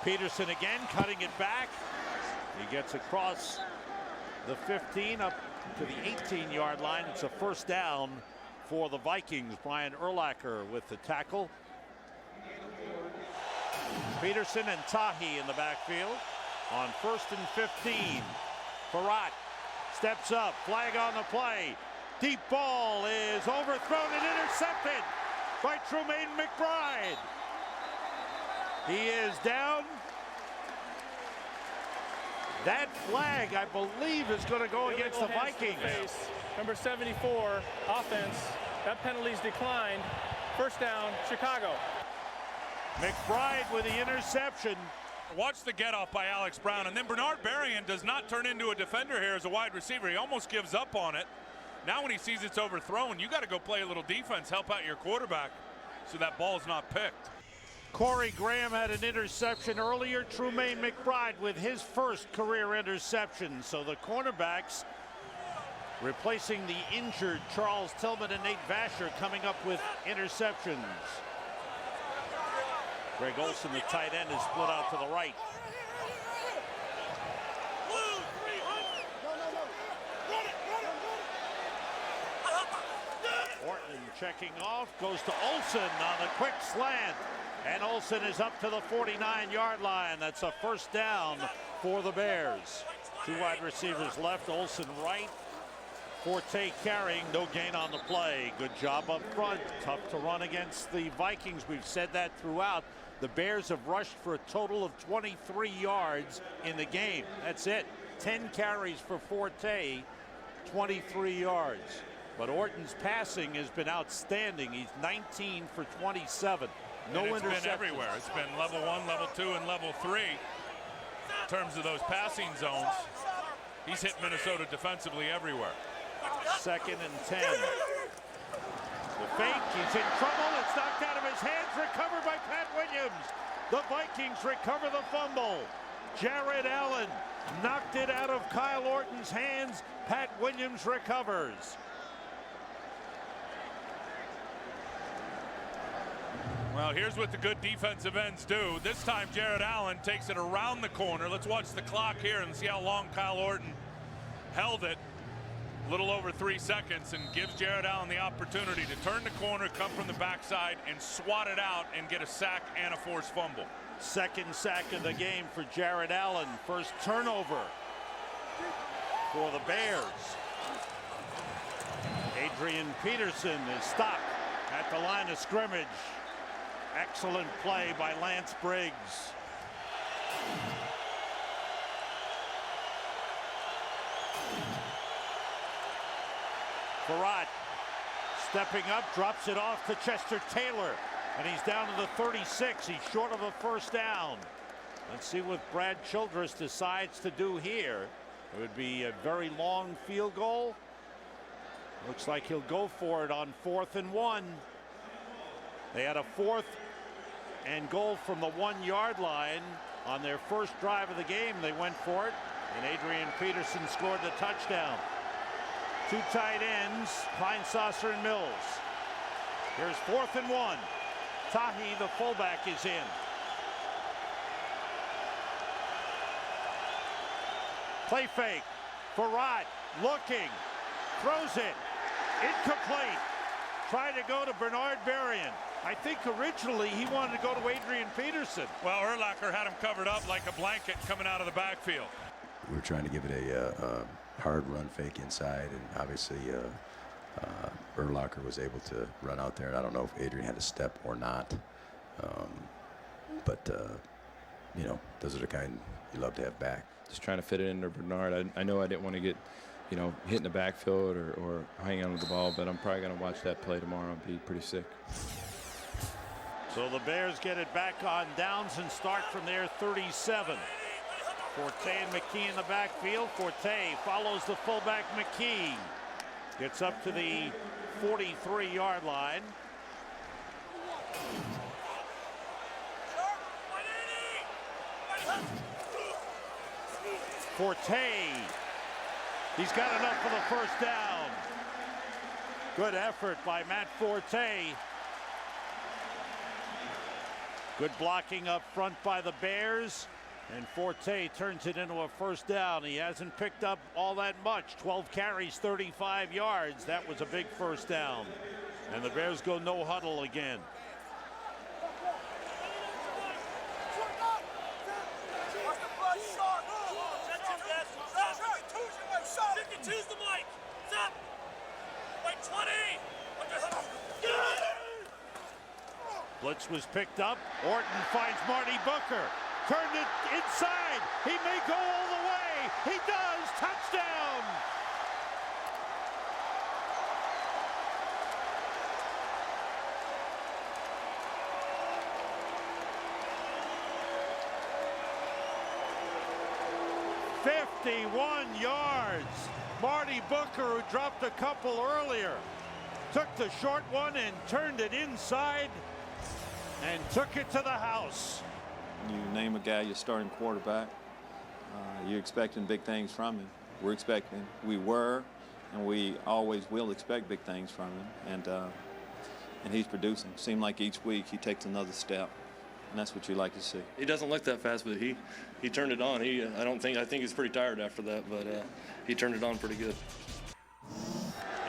S1: Peterson again cutting it back. He gets across the 15 up to the 18-yard line. It's a first down for the Vikings. Brian Urlacher with the tackle. Peterson and Tahi in the backfield on 1st and 15. Farrat steps up, flag on the play. Deep ball is overthrown and intercepted by Trumaine McBride. He is down. That flag, I believe, is going to go against the Vikings.
S4: Number 74, offense. That penalty's declined. First down, Chicago.
S1: McBride with the interception.
S2: Watch the get off by Alex Brown, and then Bernard Berrien does not turn into a defender here as a wide receiver. He almost gives up on it. Now when he sees it's overthrown, you got to go play a little defense, help out your quarterback so that ball's not picked.
S1: Corey Graham had an interception earlier. Trumaine McBride with his first career interception. So the cornerbacks replacing the injured Charles Tillman and Nate Vasher coming up with interceptions. Greg Olsen, the tight end, is split out to the right. Orton checking off, goes to Olsen on the quick slant. And Olsen is up to the 49-yard line. That's a first down for the Bears. 2 wide receivers left, Olsen right. Forte carrying, no gain on the play. Good job up front. Tough to run against the Vikings. We've said that throughout. The Bears have rushed for a total of 23 yards in the game. That's it. 10 carries for Forte, 23 yards. But Orton's passing has been outstanding. He's 19 for 27. No interceptions.
S2: It's been everywhere. It's been level 1, level 2, and level 3. In terms of those passing zones, he's hit Minnesota defensively everywhere.
S1: 2nd and 10. The fake, he's in trouble. It's knocked out of his hands. Recovered by Pat Williams. The Vikings recover the fumble. Jared Allen knocked it out of Kyle Orton's hands. Pat Williams recovers.
S2: Well, here's what the good defensive ends do. This time, Jared Allen takes it around the corner. Let's watch the clock here and see how long Kyle Orton held it. A little over 3 seconds, and gives Jared Allen the opportunity to turn the corner, come from the backside, and swat it out and get a sack and a forced fumble.
S1: 2nd sack of the game for Jared Allen. First turnover for the Bears. Adrian Peterson is stopped at the line of scrimmage. Excellent play by Lance Briggs. Farrat stepping up, drops it off to Chester Taylor, and he's down to the 36. He's short of a first down. Let's see what Brad Childress decides to do here. It would be a very long field goal. Looks like he'll go for it on 4th and 1. They had a 4th and goal from the 1-yard line on their first drive of the game. They went for it, and Adrian Peterson scored the touchdown. 2 tight ends, Kleinsasser and Mills. Here's 4th and 1. Tahi, the fullback, is in. Play fake. Farrat looking, throws it, incomplete. Trying to go to Bernard Berrien. I think originally he wanted to go to Adrian Peterson.
S2: Well, Urlacher had him covered up like a blanket coming out of the backfield.
S5: We're trying to give it a hard run fake inside, and obviously Urlacher was able to run out there, and I don't know if Adrian had a step or not. But you know, those are the kind you love to have back.
S7: Just trying to fit it into Bernard. I know I didn't want to get, you know, hit in the backfield or hang on to the ball, but I'm probably going to watch that play tomorrow and be pretty sick.
S1: So the Bears get it back on downs and start from their 37. Forte and McKee in the backfield. Forte follows the fullback McKee. Gets up to the 43-yard line. Forte. He's got enough for the first down. Good effort by Matt Forte. Good blocking up front by the Bears. And Forte turns it into a first down. He hasn't picked up all that much. 12 carries, 35 yards. That was a big first down. And the Bears go no huddle again.
S6: Choose the mic. Stop. Wait, 20.
S1: Blitz was picked up. Orton finds Marty Booker. Turned it inside. He may go all the way. He does. Touchdown. "51 yards. Marty Booker, who dropped a couple earlier, took the short one and turned it inside and took it to the house.
S3: You name a guy your starting quarterback, you're expecting big things from him. We were, and we always will expect big things from him, and he's producing. Seemed like each week he takes another step, and that's what you like to see.
S8: He doesn't look that fast, but he turned it on. I think he's pretty tired after that, but he turned it on pretty good.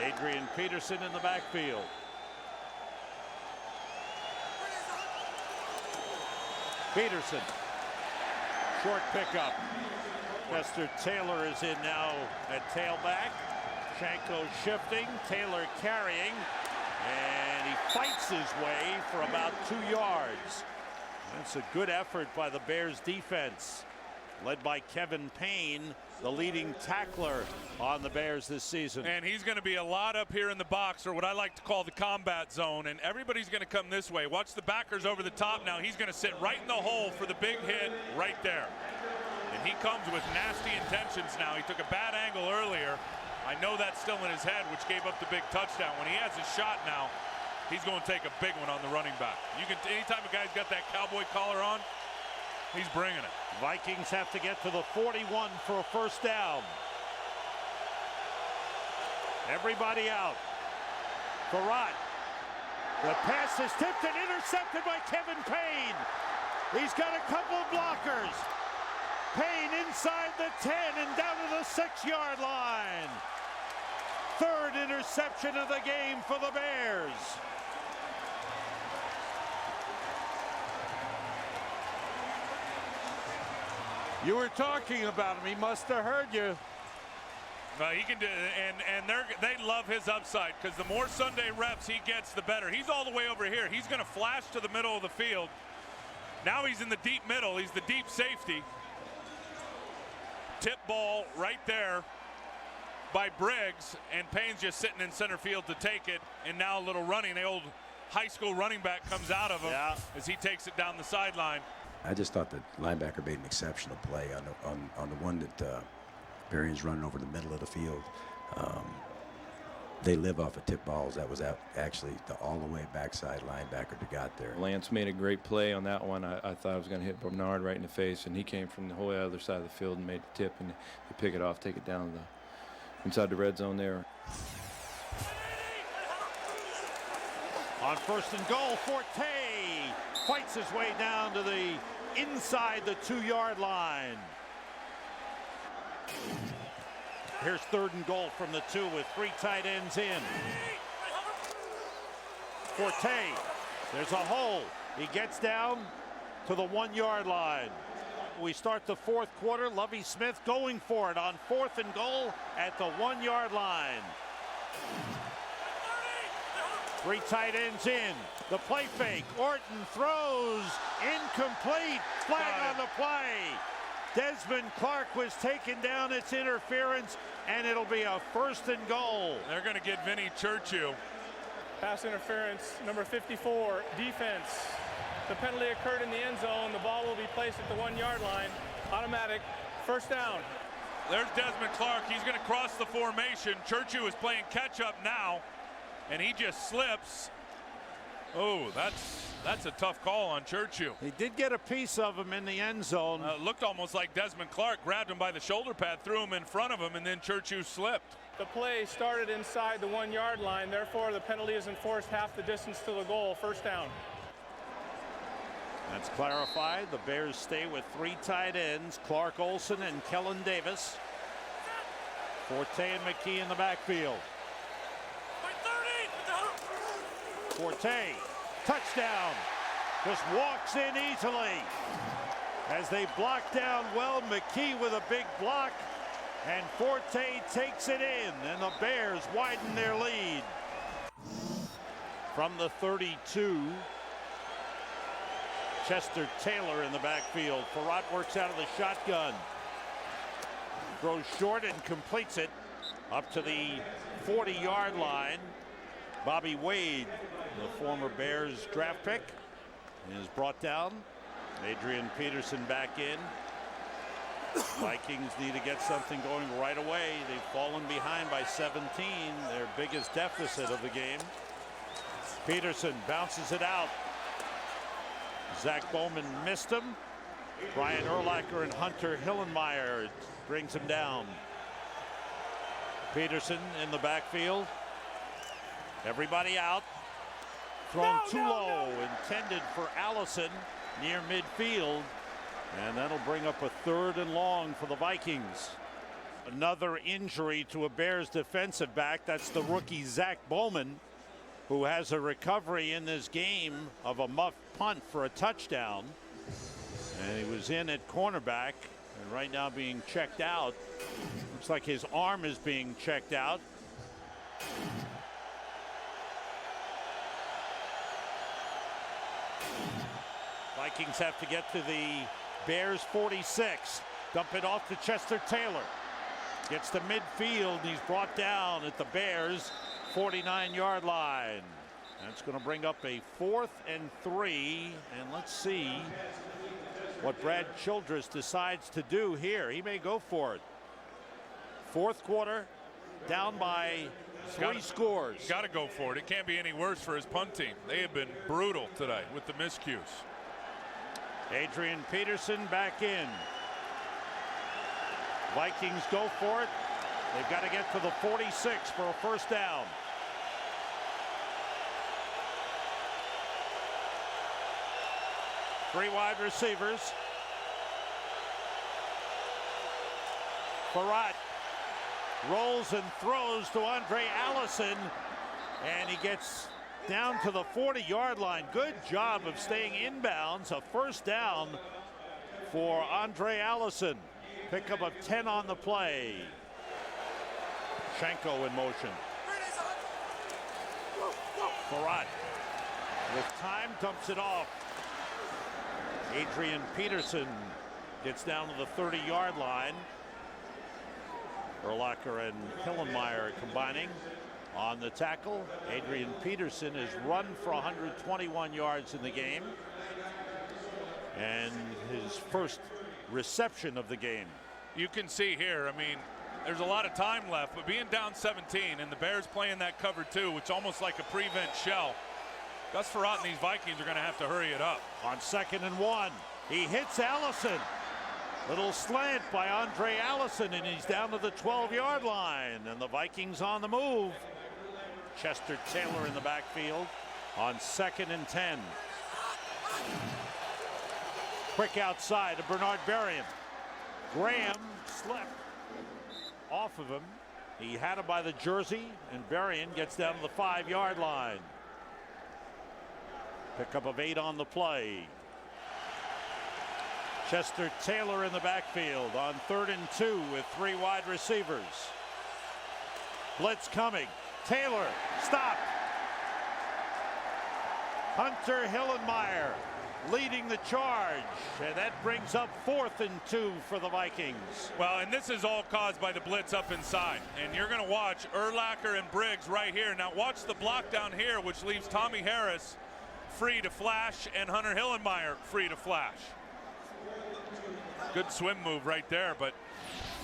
S1: Adrian Peterson in the backfield. Peterson, short pickup. Chester Taylor is in now at tailback. Shanko shifting, Taylor carrying, and he fights his way for about 2 yards. That's a good effort by the Bears defense, led by Kevin Payne, the leading tackler on the Bears this season.
S2: And he's going to be a lot up here in the box, or what I like to call the combat zone, and everybody's going to come this way. Watch the backers over the top now. He's going to sit right in the hole for the big hit right there. And he comes with nasty intentions now. He took a bad angle earlier. I know that's still in his head, which gave up the big touchdown. When he has his shot now, he's going to take a big one on the running back. Anytime a guy's got that cowboy collar on, he's bringing it.
S1: Vikings have to get to the 41 for a first down. Everybody out. Farad. The pass is tipped and intercepted by Kevin Payne. He's got a couple of blockers. Payne inside the 10 and down to the 6-yard line. Third interception of the game for the Bears. You were talking about him. He must have heard you.
S2: Well, he can do, and they love his upside, because the more Sunday reps he gets, the better. He's all the way over here. He's going to flash to the middle of the field. Now he's in the deep middle. He's the deep safety. Tip ball right there by Briggs, and Payne's just sitting in center field to take it. And now a little running. The old high school running back comes out of him as he takes it down the sideline.
S5: I just thought the linebacker made an exceptional play on the one that Berrien's running over the middle of the field. They live off of tip balls. That was actually the all-the-way backside linebacker that got there.
S7: Lance made a great play on that one. I thought I was going to hit Bernard right in the face, and he came from the whole other side of the field and made the tip, and he pick it off, take it down inside the red zone there.
S1: On first and goal, Forte fights his way down to the inside the 2-yard line. Here's third and goal from the 2 with 3 tight ends in. Forte, there's a hole. He gets down to the 1-yard line. We start the fourth quarter. Lovie Smith going for it on fourth and goal at the 1-yard line. Three tight ends in. The play fake. Orton throws. Incomplete. Flag on the play. Desmond Clark was taken down. It's interference, and it'll be a 1st and goal.
S2: They're going to get Vinny Churchill.
S4: Pass interference, number 54, defense. The penalty occurred in the end zone. The ball will be placed at the 1-yard line. Automatic, 1st down.
S2: There's Desmond Clark. He's going to cross the formation. Churchill is playing catch up now, and he just slips. Oh, that's a tough call on Churchill.
S1: He did get a piece of him in the end zone.
S2: Looked almost like Desmond Clark grabbed him by the shoulder pad, threw him in front of him, and then Churchill slipped.
S4: The play started inside the 1-yard line. Therefore, the penalty is enforced half the distance to the goal. 1st down.
S1: That's clarified. The Bears stay with 3 tight ends, Clark Olson and Kellen Davis. Forte and McKee in the backfield. Forte, touchdown. Just walks in easily. As they block down well, McKee with a big block. And Forte takes it in, and the Bears widen their lead. From the 32, Chester Taylor in the backfield. Farrat works out of the shotgun. Throws short and completes it up to the 40-yard line. Bobby Wade, the former Bears draft pick, is brought down. Adrian Peterson back in. Vikings need to get something going right away. They've fallen behind by 17, their biggest deficit of the game. Peterson bounces it out. Zach Bowman missed him. Brian Urlacher and Hunter Hillenmeyer brings him down. Peterson in the backfield. Everybody out. Thrown too low, intended for Allison near midfield. And that'll bring up a 3rd and long for the Vikings. Another injury to a Bears defensive back. That's the rookie Zach Bowman, who has a recovery in this game of a muff punt for a touchdown. And he was in at cornerback and right now being checked out. Looks like his arm is being checked out. Vikings have to get to the Bears 46. Dump it off to Chester Taylor. Gets to midfield. He's brought down at the Bears 49-yard line. That's going to bring up a 4th and 3. And let's see what Brad Childress decides to do here. He may go for it. 4th quarter, down by 3 scores.
S2: Got to go for it. It can't be any worse for his punt team. They have been brutal today with the miscues.
S1: Adrian Peterson back in. Vikings go for it. They've got to get to the 46 for a 1st down. Three wide receivers. Farrat rolls and throws to Andre Allison, and he gets down to the 40-yard line. Good job of staying inbounds. A 1st down for Andre Allison. Pickup of 10 on the play. Schenko in motion. Farrat with time dumps it off. Adrian Peterson gets down to the 30-yard line. Urlacher and Hillenmeyer combining on the tackle. Adrian Peterson has run for 121 yards in the game, and his first reception of the game.
S2: You can see here, I mean, there's a lot of time left, but being down 17 and the Bears playing that cover 2, which almost like a prevent shell, Gus Farrat and these Vikings are going to have to hurry it up.
S1: On 2nd and 1, he hits Allison. Little slant by Andre Allison, and he's down to the 12-yard line, and the Vikings on the move. Chester Taylor in the backfield on 2nd and 10. Quick outside to Bernard Berrien. Graham slipped off of him. He had him by the jersey, and Berrien gets down to the 5-yard line. Pickup of 8 on the play. Chester Taylor in the backfield on 3rd and 2 with 3 wide receivers. Blitz coming. Taylor stopped. Hunter Hillenmeyer leading the charge, and that brings up 4th and 2 for the Vikings.
S2: Well, and this is all caused by the blitz up inside. And you're going to watch Urlacher and Briggs right here. Now watch the block down here, which leaves Tommy Harris free to flash and Hunter Hillenmeyer free to flash. Good swim move right there, but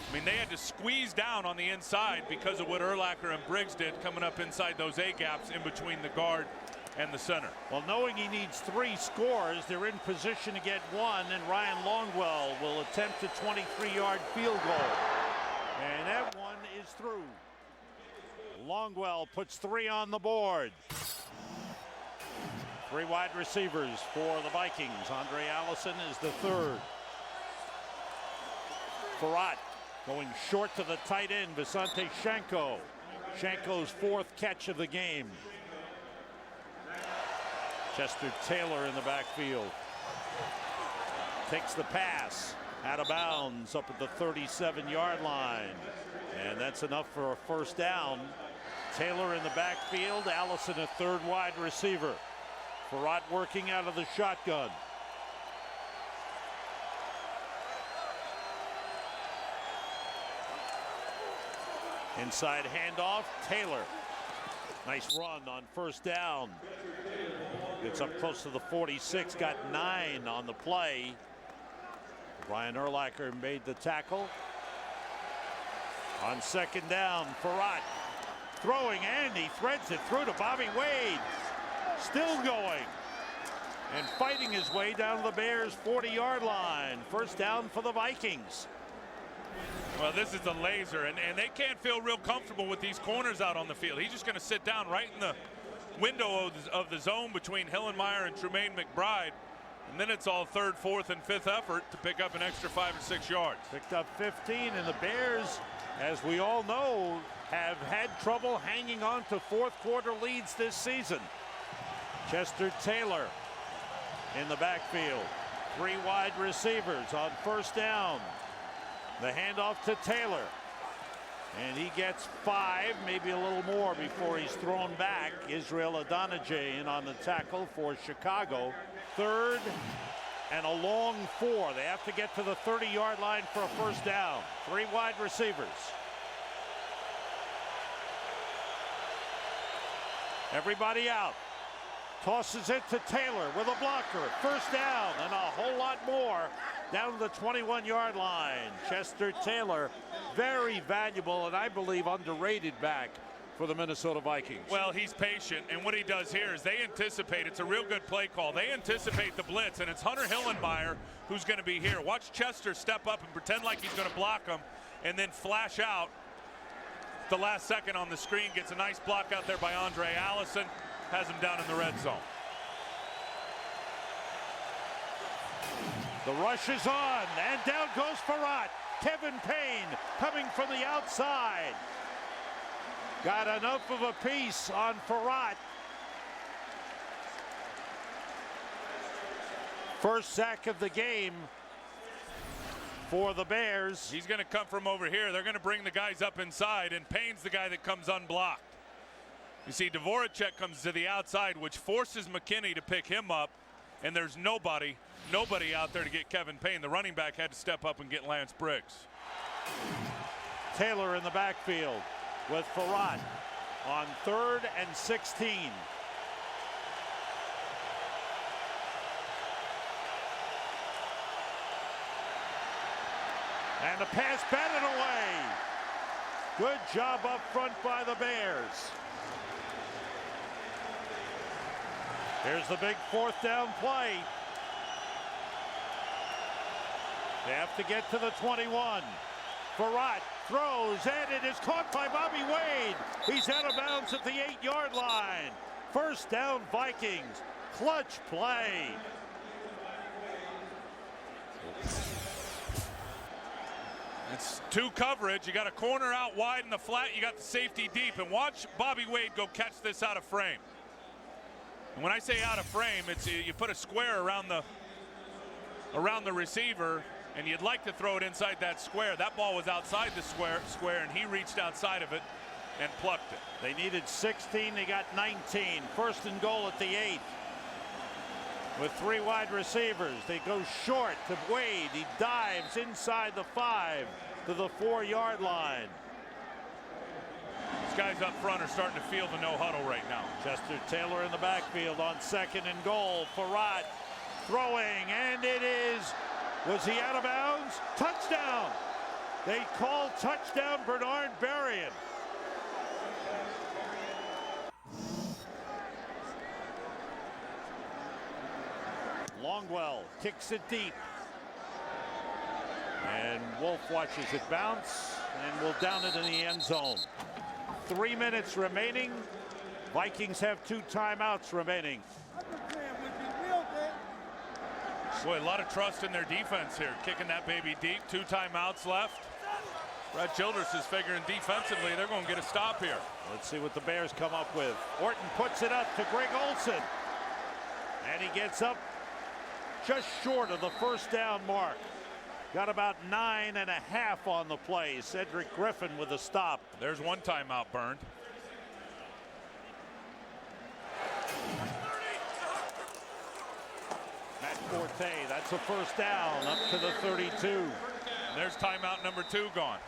S2: I mean, they had to squeeze down on the inside because of what Urlacher and Briggs did coming up inside those A-gaps in between the guard and the center.
S1: Well, knowing he needs 3 scores, they're in position to get 1, and Ryan Longwell will attempt a 23-yard field goal. And that one is through. Longwell puts 3 on the board. 3 wide receivers for the Vikings. Andre Allison is the 3rd. Farrat going short to the tight end, Visante Shanko. Shanko's 4th catch of the game. Chester Taylor in the backfield. Takes the pass out of bounds up at the 37-yard line. And that's enough for a first down. Taylor in the backfield, Allison a 3rd wide receiver. Farrat working out of the shotgun. Inside handoff, Taylor. Nice run on first down. Gets up close to the 46, got 9 on the play. Brian Urlacher made the tackle. On second down, Farrat throwing, and he threads it through to Bobby Wade. Still going and fighting his way down to the Bears' 40-yard line. First down for the Vikings.
S2: Well, this is a laser, and they can't feel real comfortable with these corners out on the field. He's just going to sit down right in the window of the zone between Hillenmeyer and Tremaine McBride. And then it's all 3rd, 4th, and 5th effort to pick up an extra 5 or 6 yards.
S1: Picked up 15, and the Bears, as we all know, have had trouble hanging on to 4th quarter leads this season. Chester Taylor in the backfield. 3 wide receivers on first down. The handoff to Taylor. And he gets 5, maybe a little more before he's thrown back. Israel Adonijah in on the tackle for Chicago. 3rd and a long 4. They have to get to the 30-yard line for a first down. 3 wide receivers. Everybody out. Tosses it to Taylor with a blocker. First down and a whole lot more down to the 21-yard line. Chester Taylor, very valuable and I believe underrated back for the Minnesota Vikings.
S2: Well, he's patient, and what he does here is they anticipate. It's a real good play call. They anticipate the blitz, and it's Hunter Hillenmeyer who's going to be here. Watch Chester step up and pretend like he's going to block him and then flash out the last second on the screen. Gets a nice block out there by Andre Allison. Has him down in the red zone.
S1: The rush is on, and down goes Farrat. Kevin Payne coming from the outside. Got enough of a piece on Farrat. First sack of the game for the Bears.
S2: He's going to come from over here. They're going to bring the guys up inside, and Payne's the guy that comes unblocked. You see, Dvoracek comes to the outside, which forces McKinney to pick him up, and there's nobody out there to get Kevin Payne. The running back had to step up and get Lance Briggs.
S1: Taylor in the backfield with Farrat on 3rd and 16. And the pass batted away. Good job up front by the Bears. Here's the big 4th down play. They have to get to the 21. Farrat throws, and it is caught by Bobby Wade. He's out of bounds at the 8-yard line. First down, Vikings. Clutch play.
S2: It's 2 coverage. You got a corner out wide in the flat. You got the safety deep. And watch Bobby Wade go catch this out of frame. And when I say out of frame, it's you put a square around the receiver, and you'd like to throw it inside that square. That ball was outside the square, and he reached outside of it and plucked it.
S1: They needed 16. They got 19. First and goal at the 8. with 3 wide receivers. They go short to Wade. He dives inside the 5 to the 4-yard line.
S2: These guys up front are starting to feel the no huddle right now.
S1: Chester Taylor in the backfield on 2nd and goal. Farad throwing, and it is, was he out of bounds? Touchdown! They call touchdown Bernard Berrien. Longwell kicks it deep. And Wolf watches it bounce and will down it in the end zone. 3 minutes remaining. Vikings have 2 timeouts remaining.
S2: Boy, a lot of trust in their defense here. Kicking that baby deep. 2 timeouts left. Brad Childress is figuring defensively they're going to get a stop here.
S1: Let's see what the Bears come up with. Orton puts it up to Greg Olsen. And he gets up just short of the first down mark. Got about 9.5 on the play. Cedric Griffin with a stop.
S2: There's 1 timeout burned.
S1: Matt Forte, that's a first down up to the 32.
S2: And there's timeout number 2 gone.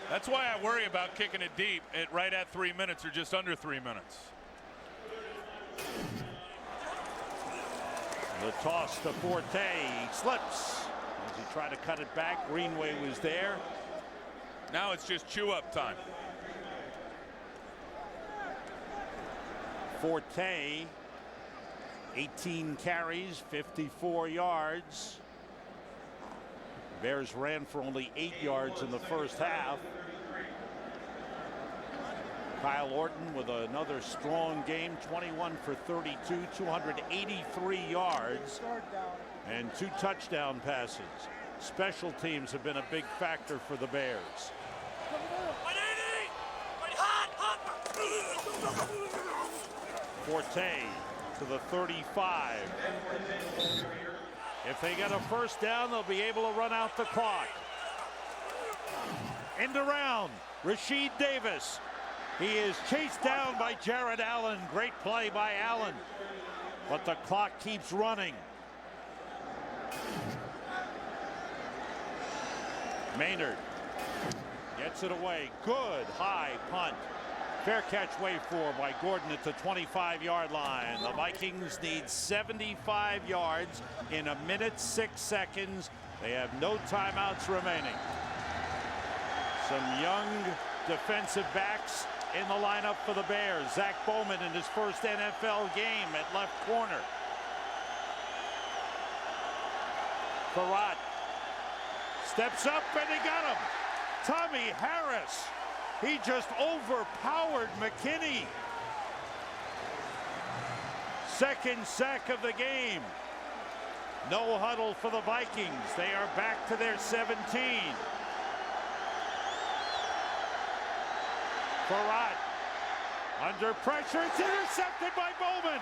S2: That's why I worry about kicking it deep at right at 3 minutes or just under 3 minutes.
S1: The toss to Forte. He slips as he tried to cut it back. Greenway was there.
S2: Now it's just chew up time.
S1: Forte, 18 carries, 54 yards. Bears ran for only 8 yards in the first half. Kyle Orton with another strong game, 21 for 32, 283 yards, and 2 touchdown passes. Special teams have been a big factor for the Bears. Forte to the 35. If they get a first down, they'll be able to run out the clock. End around, Rasheed Davis. He is chased down by Jared Allen. Great play by Allen. But the clock keeps running. Maynard gets it away. Good high punt. Fair catch wait for by Gordon at the 25-yard line. The Vikings need 75 yards in 1 minute 6 seconds. They have no timeouts remaining. Some young defensive backs in the lineup for the Bears. Zach Bowman in his first NFL game at left corner. Farad steps up and he got him. Tommy Harris. He just overpowered McKinney. Second sack of the game. No huddle for the Vikings. They are back to their 17. Farad under pressure. It's intercepted by Bowman.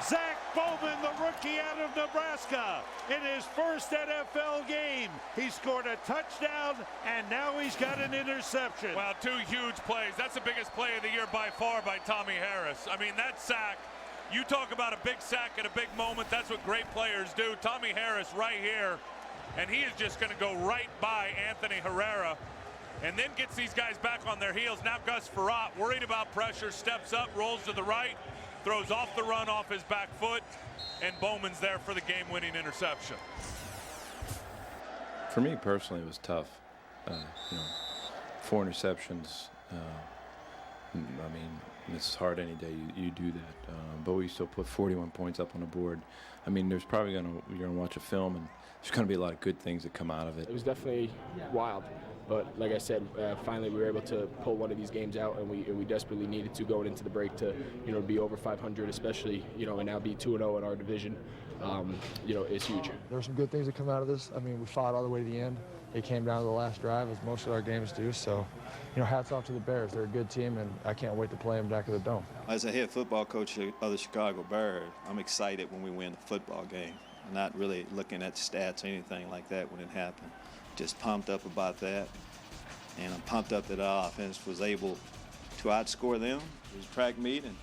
S1: Zach Bowman, the rookie out of Nebraska, in his first NFL game. He scored a touchdown, and now he's got an interception.
S2: Wow, 2 huge plays. That's the biggest play of the year by far by Tommy Harris. I mean, that sack, you talk about a big sack at a big moment. That's what great players do. Tommy Harris right here, and he is just going to go right by Anthony Herrera and then gets these guys back on their heels. Now Gus Farad, worried about pressure, steps up, rolls to the right, throws off the run off his back foot, and Bowman's there for the game-winning interception.
S7: For me personally, it was tough. 4 interceptions. I mean, it's hard any day you do that. But we still put 41 points up on the board. I mean, there's probably you're gonna watch a film, and there's gonna be a lot of good things that come out of it.
S11: It was definitely wild. But like I said, finally we were able to pull one of these games out, and we desperately needed to going into the break to, be over 500, especially, and now be 2-0 in our division. Is huge.
S12: There were some good things that come out of this. I mean, we fought all the way to the end. It came down to the last drive, as most of our games do. So, hats off to the Bears. They're a good team, and I can't wait to play them back at the Dome.
S3: As a head football coach of the Chicago Bears, I'm excited when we win a football game. I'm not really looking at stats or anything like that when it happened. Just pumped up about that. And I'm pumped up that our offense was able to outscore them. It was a track meet, and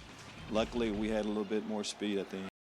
S3: luckily we had a little bit more speed at the end.